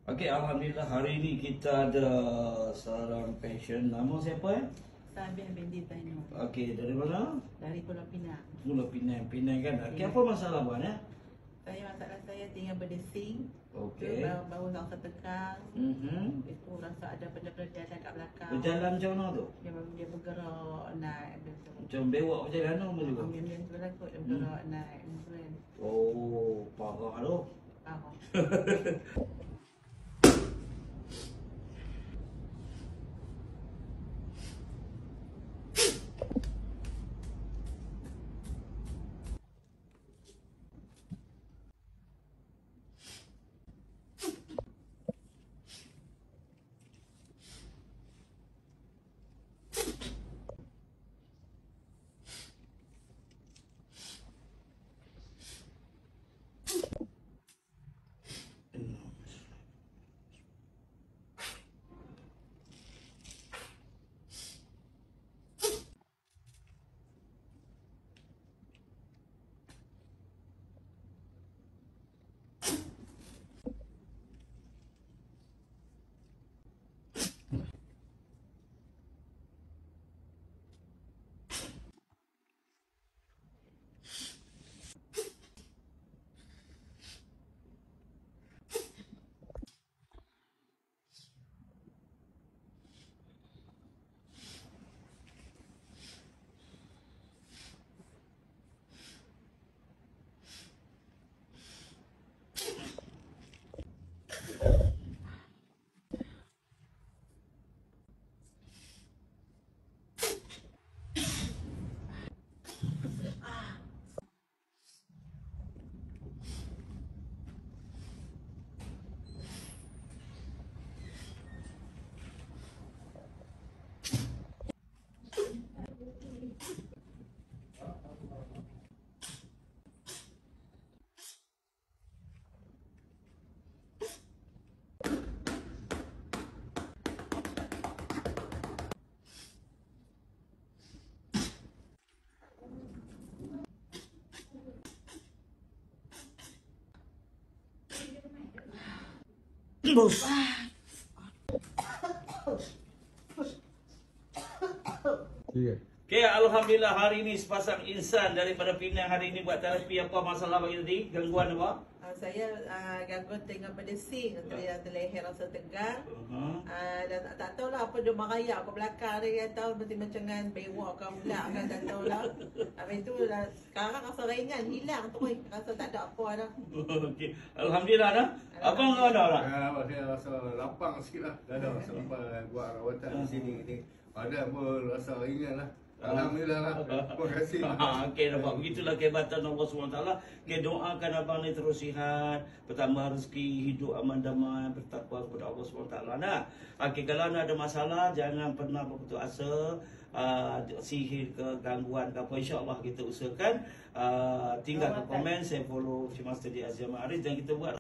Okey, Alhamdulillah hari ini kita ada seorang pasien. Nama siapa ya? Sabiah binti Tainur. Okey, dari mana? Dari Pulau Pinang. Pulau Pinang, Pinang kan? Okey, apa masalah buat ya? Masalah saya tinggal berdesing. Okey. Bau rasa tegang. Itu rasa ada benda-benda jalan kat belakang. Berjalan macam mana tu? Dia bergerak naik gitu. Macam bewak macam mana pun juga? Dia sebelah kot dia bergerak naik. Oh, parah tu. Faham. Bos. Okey, Alhamdulillah hari ini sepasang insan daripada Pinang hari ini buat terapi. Apa masalah bagi tadi? Gangguan apa? Saya gangguan tengah berdesing. Terleher rasa tegang. Dan tak tahulah apa dia merayap ke belakang dia tahu macam dengan bewak ke pula kan tak tahulah. Habis tu sekarang rasa ringan hilang terus rasa tak ada apa dah. Okey, Alhamdulillah dah. Abang kau ada lah. Saya rasa lapang sikit lah. Dah ada rasa lapang buat rawatan di sini ni. Badan pun rasa ringan lah. Alhamdulillah lah. Terima kasih. Okey, nampak begitulah kehebatan Allah SWT. Okey, doakan abang ni terus sihat, bertambah rezeki, hidup aman damai, bertakwa kepada Allah SWT. Nah, okey, kalau ada masalah jangan pernah berputus asa. Sihir ke gangguan ke apa, insya-Allah kita usahakan. Tinggalkan komen, saya follow Cik Master di Azia Ma'arif dan kita buat